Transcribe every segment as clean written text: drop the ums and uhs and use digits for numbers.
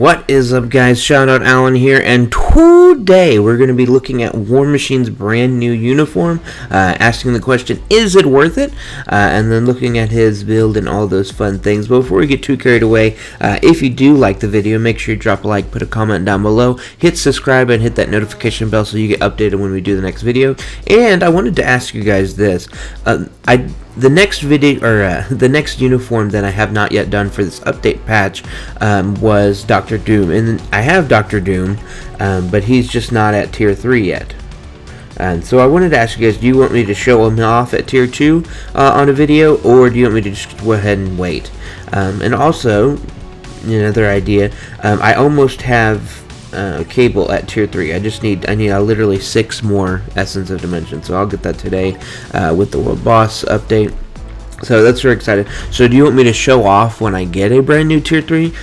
What is up, guys? Shout out Alan here, and today we're going to be looking at War Machine's brand new uniform, asking the question, is it worth it? And then looking at his build and all those fun things. But before we get too carried away, if you do like the video, make sure you drop a like, put a comment down below, hit subscribe, and hit that notification bell so you get updated when we do the next video. And I wanted to ask you guys this. The next video, or the next uniform that I have not yet done for this update patch was Dr. Doom. And I have Dr. Doom, but he's just not at tier 3 yet. And so I wanted to ask you guys, do you want me to show him off at tier 2 on a video, or do you want me to just go ahead and wait? And also, another idea, I almost have Cable at tier 3. I need literally 6 more Essence of Dimension, so I'll get that today with the World Boss update. So that's very excited. So do you want me to show off when I get a brand new tier 3?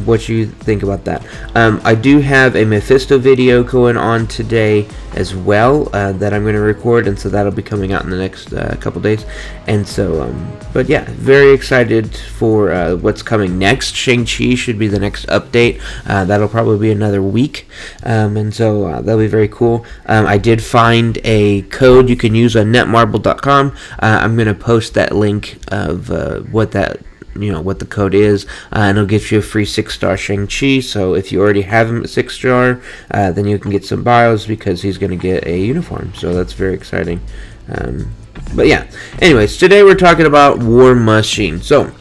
What you think about that? I do have a Mephisto video going on today as well that I'm going to record, and so that'll be coming out in the next couple days. And so, but yeah, very excited for what's coming next. Shang-Chi should be the next update. That'll probably be another week, and so that'll be very cool. I did find a code you can use on netmarble.com. I'm going to post that link of what the code is, and it'll get you a free 6-star Shang-Chi. So if you already have him at 6-star, then you can get some bios because he's going to get a uniform. So that's very exciting. But yeah, anyways, today we're talking about War Machine. So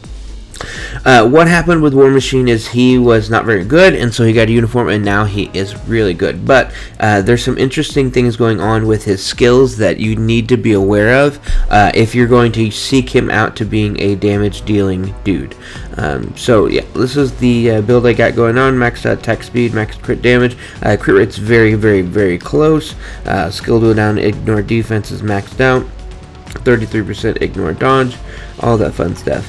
what happened with War Machine is he was not very good, and so he got a uniform, and now he is really good. But there's some interesting things going on with his skills that you need to be aware of if you're going to seek him out to being a damage dealing dude. So yeah, this is the build I got going on. Maxed attack speed, maxed crit damage. Crit rate's very, very, very close. Skill cooldown, ignore defense is maxed out. 33% ignore dodge, all that fun stuff.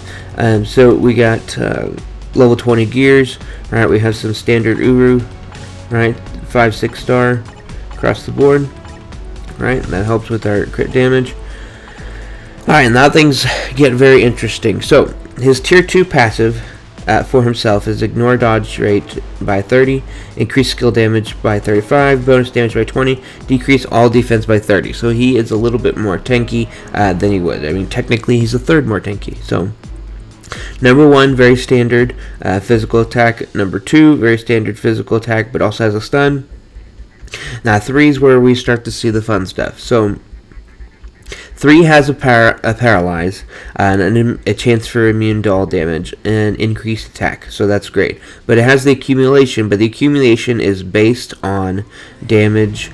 So we got level 20 gears, right? We have some standard Uru, right? 5-6 star across the board, right? That helps with our crit damage. Alright, now things get very interesting. So his tier 2 passive for himself is ignore dodge rate by 30, increase skill damage by 35, bonus damage by 20, decrease all defense by 30. So he is a little bit more tanky than he would. I mean, technically he's a third more tanky. So number 1, very standard physical attack. Number 2, very standard physical attack, but also has a stun. Now 3 is where we start to see the fun stuff. So 3 has a paralyze, and a chance for immune to all damage, and increased attack, so that's great. But it has the accumulation, but the accumulation is based on damage,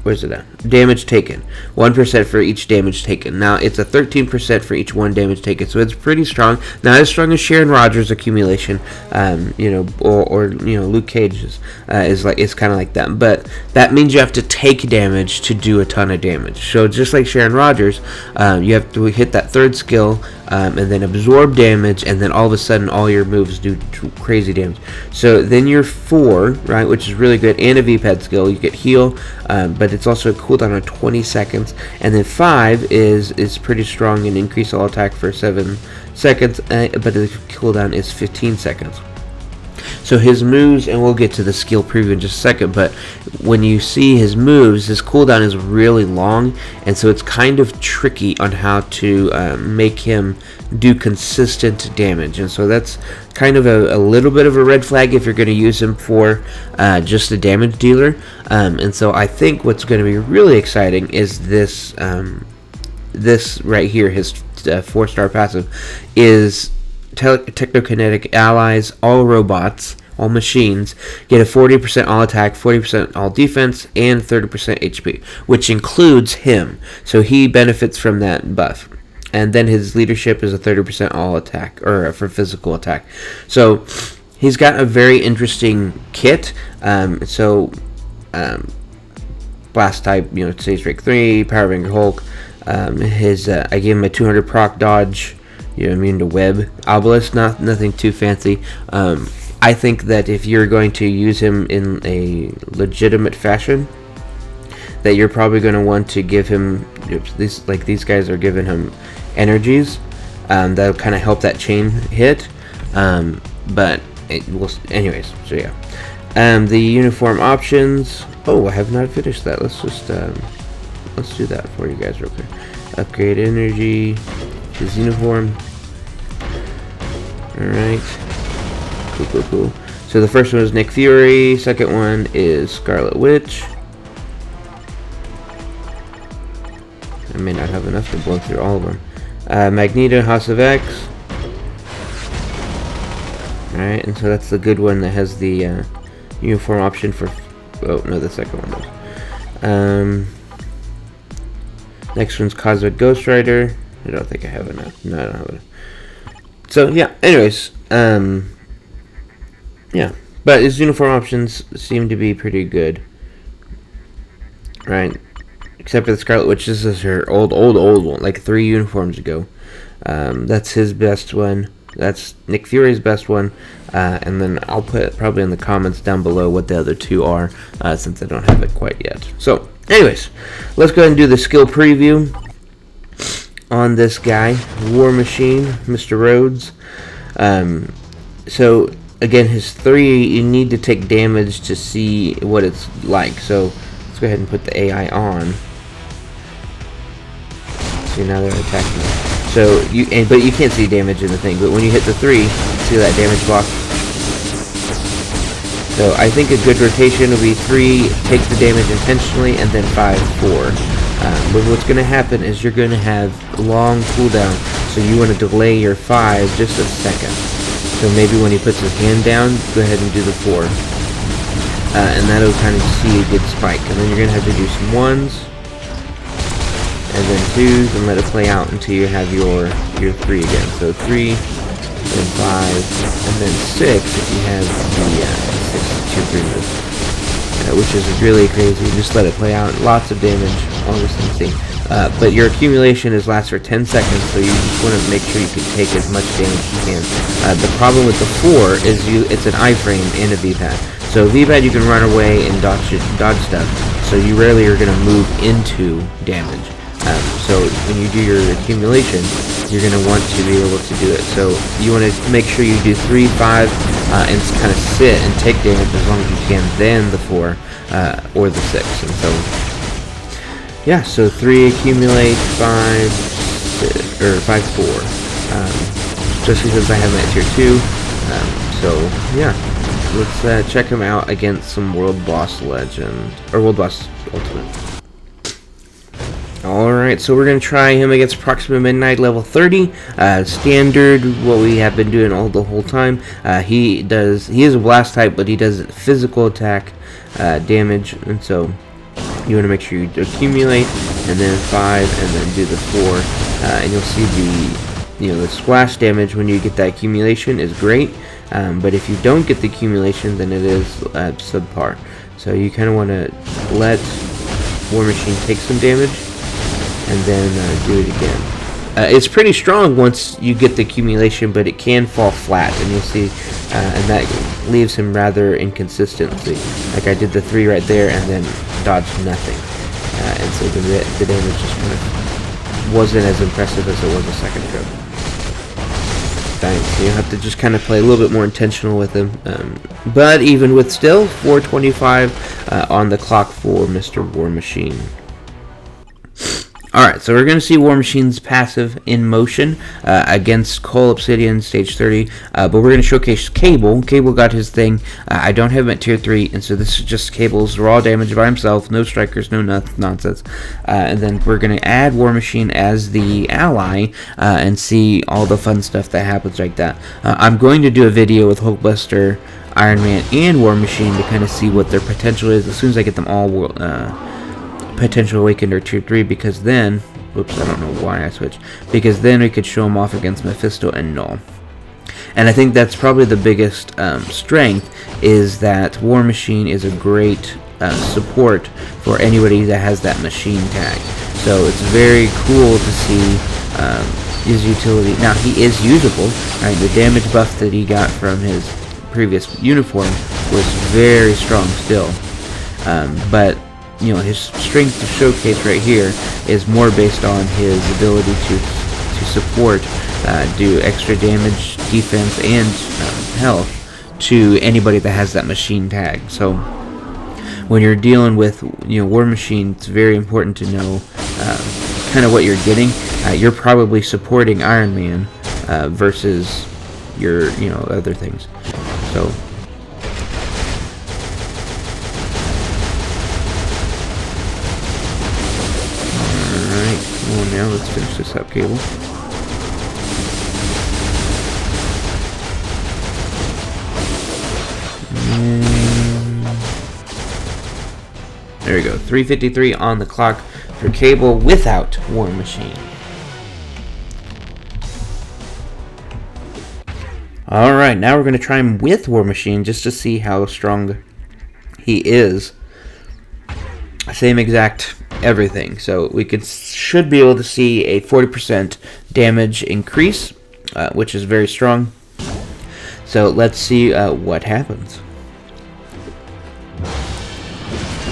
where's it at? Damage taken. 1% for each damage taken. Now, it's a 13% for each 1 damage taken, so it's pretty strong. Not as strong as Sharon Rogers' accumulation, or Luke Cage's is kind of like that. But that means you have to take damage to do a ton of damage. So just like Sharon Rogers, you have to hit that 3rd skill, and then absorb damage, and then all of a sudden all your moves do crazy damage. So then you're 4, right, which is really good, and a V-pad skill. You get heal, but it's also a cooldown of 20 seconds, and then 5 is pretty strong and increase all attack for 7 seconds, but the cooldown is 15 seconds. So his moves, and we'll get to the skill preview in just a second, but when you see his moves, his cooldown is really long, and so it's kind of tricky on how to make him do consistent damage. And so that's kind of a little bit of a red flag if you're going to use him for just a damage dealer. And so I think what's going to be really exciting is this right here, his 4-star passive, is technokinetic allies, all robots, all machines, get a 40% all attack, 40% all defense, and 30% HP, which includes him. So he benefits from that buff. And then his leadership is a 30% all attack, or for physical attack. So he's got a very interesting kit. Blast type, stage break 3, Power Ranger Hulk. I gave him a 200 proc dodge. Immune to web. Obelisk, nothing too fancy. I think that if you're going to use him in a legitimate fashion, that you're probably going to want to give him these guys are giving him energies that'll kind of help that chain hit. but it will. Anyways, so yeah. The uniform options. Oh, I have not finished that. Let's just let's do that for you guys real quick. Upgrade energy. His uniform. All right. Cool. So the first one is Nick Fury. Second one is Scarlet Witch. I may not have enough to blow through all of them. Magneto, House of X. Alright, and so that's the good one that has the uniform option for... Oh, no, the second one does. Next one's Cosmic Ghost Rider. I don't think I have enough. No, I don't have enough. So, yeah, anyways. Yeah, but his uniform options seem to be pretty good. Right? Except for the Scarlet Witch. This is her old one, like 3 uniforms ago. That's his best one. That's Nick Fury's best one. And then I'll put probably in the comments down below what the other 2 are, since I don't have it quite yet. So, anyways, let's go ahead and do the skill preview on this guy, War Machine, Mr. Rhodes. So, again, his 3, you need to take damage to see what it's like. So, let's go ahead and put the AI on. See, now they're attacking you. So but you can't see damage in the thing. But when you hit the 3, see that damage block. So I think a good rotation will be 3, take the damage intentionally, and then 5, 4. But what's going to happen is you're going to have long cooldown. So you want to delay your 5 just a second. So maybe when he puts his hand down, go ahead and do the 4. And that'll kind of see a good spike. And then you're going to have to do some 1s. And then 2s, and let it play out until you have your 3 again. So 3, then 5, and then 6 if you have the 6, 2, 3 moves. Which is really crazy. Just let it play out. Lots of damage, all this thing. But your accumulation lasts for 10 seconds, so you just want to make sure you can take as much damage as you can. The problem with the 4 is it's an iframe and a V-pad. So V-pad you can run away and dodge stuff, so you rarely are going to move into damage. So when you do your accumulation, you're going to want to be able to do it. So you want to make sure you do 3, 5, and kind of sit and take damage as long as you can, then the 4 or the 6. And so, yeah, so 3 accumulate, 5, 4. Just because I have him at tier 2. So, yeah, let's check him out against some World Boss Legend, or World Boss Ultimate. Alright, so we're going to try him against Proxima Midnight level 30. Standard, what we have been doing the whole time. He is a blast type, but he does physical attack damage, and so you want to make sure you accumulate, and then 5, and then do the 4. And you'll see the splash damage when you get that accumulation is great, but if you don't get the accumulation, then it is subpar. So you kind of want to let War Machine take some damage, and then do it again. It's pretty strong once you get the accumulation, but it can fall flat, and you'll see, and that leaves him rather inconsistently. Like I did the 3 right there, and then dodged nothing, and so the damage just kind of wasn't as impressive as it was a second ago. Thanks. You have to just kind of play a little bit more intentional with him, but even with still 425 on the clock for Mr. War Machine. Alright, so we're going to see War Machine's passive in motion against Cole Obsidian, stage 30, but we're going to showcase Cable. Cable got his thing. I don't have him at tier 3, and so this is just Cable's raw damage by himself, no strikers, no nonsense. And then we're going to add War Machine as the ally and see all the fun stuff that happens like that. I'm going to do a video with hulkbuster, Ironman, and War Machine to kind of see what their potential is as soon as I get them all potential awakened or tier 3, because then, whoops, I don't know why I switched, because then we could show them off against Mephisto and Null. And I think that's probably the biggest strength, is that War Machine is a great support for anybody that has that machine tag. So it's very cool to see his utility. Now he is usable, right? The damage buff that he got from his previous uniform was very strong still, but his strength to showcase right here is more based on his ability to to support, do extra damage, defense, and health to anybody that has that machine tag. So when you're dealing with War Machine, it's very important to know kind of what you're getting. You're probably supporting Iron Man versus your other things. So alright, come on now, let's finish this up, Cable. There we go, 3:53 on the clock for Cable without War Machine. Alright, now we're going to try him with War Machine just to see how strong he is. Same exact everything. So we should be able to see a 40% damage increase, which is very strong. So let's see what happens.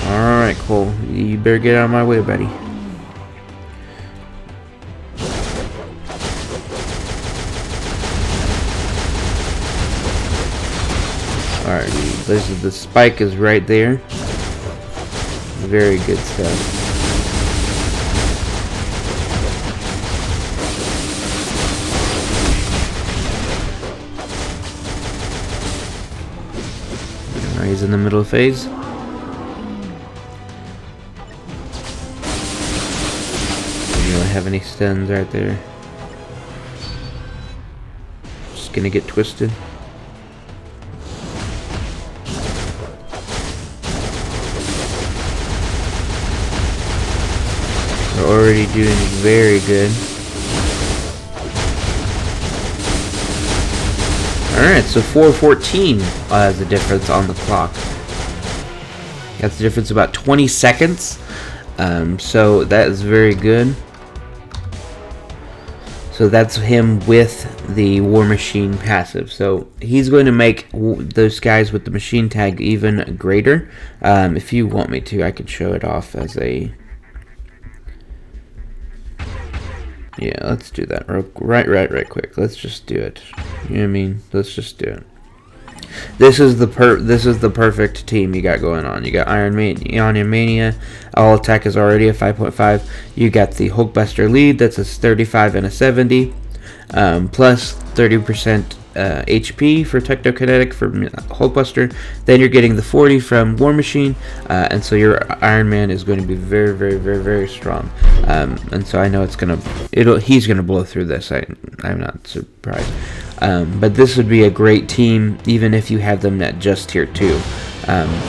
Alright, Cole. You better get out of my way, buddy. Alright, the spike is right there. Very good stuff. Alright, he's in the middle phase. You don't have any stuns right there. Just gonna get twisted. Already doing very good. Alright, so 4:14 is the difference on the clock. That's the difference about 20 seconds. So that is very good. So that's him with the War Machine passive. So he's going to make those guys with the machine tag even greater. If you want me to, I could show it off as a... Yeah, let's do that right quick. Let's just do it. You know what I mean? Let's just do it. This is the perfect team you got going on. You got Iron Mania. All attack is already a 5.5. You got the hulkbuster lead. That's a 35 and a 70. Plus 30% HP for Technokinetic for hulkbuster. Then you're getting the 40 from War Machine, and so your Iron Man is going to be very, very, very, very strong. And so I know he's gonna blow through this. I'm not surprised. But this would be a great team, even if you have them at just tier 2,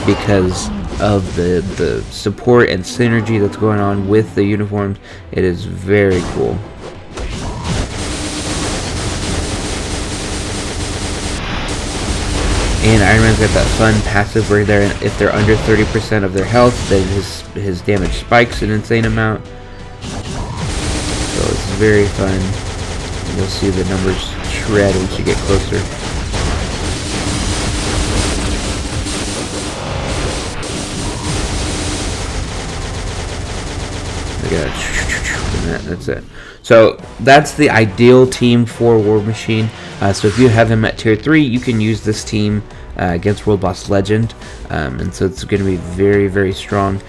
because of the support and synergy that's going on with the uniforms. It is very cool. And Iron Man's got that fun passive where if they're under 30% of their health, then his damage spikes an insane amount. So it's very fun. You'll see the numbers shred once you get closer. Look at that. That's it. So that's the ideal team for War Machine. So if you have him at tier 3, you can use this team against World Boss Legend, and so it's going to be very, very strong.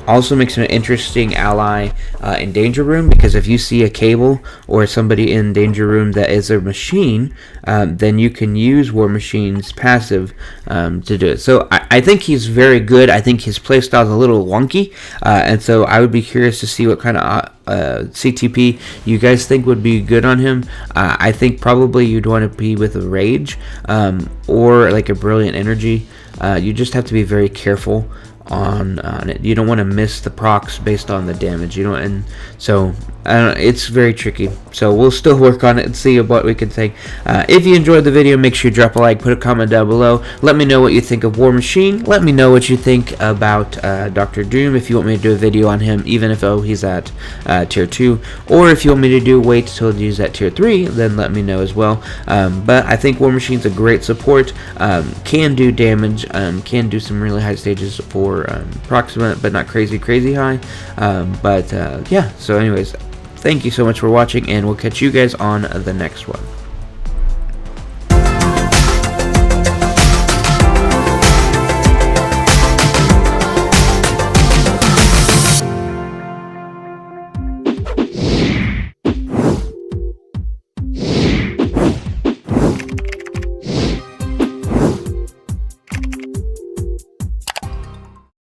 Also makes him an interesting ally in Danger Room, because if you see a Cable or somebody in Danger Room that is a machine, then you can use War Machine's passive to do it. So I think he's very good. I think his playstyle is a little wonky, and so I would be curious to see what kind of CTP you guys think would be good on him. I think probably you'd want to be with a Rage or like a Brilliant Energy. You just have to be very careful on it. You don't want to miss the procs based on the damage, and so it's very tricky. So we'll still work on it and see what we can think. If you enjoyed the video, make sure you drop a like, put a comment down below. Let me know what you think of War Machine. Let me know what you think about Dr. Doom, if you want me to do a video on him, even if he's at tier 2, or if you want me to wait till he's at tier 3, then let me know as well. But I think War Machine's a great support. Can do damage, can do some really high stages for approximate, but not crazy high. Yeah, so anyways, Thank you so much for watching, and we'll catch you guys on the next one.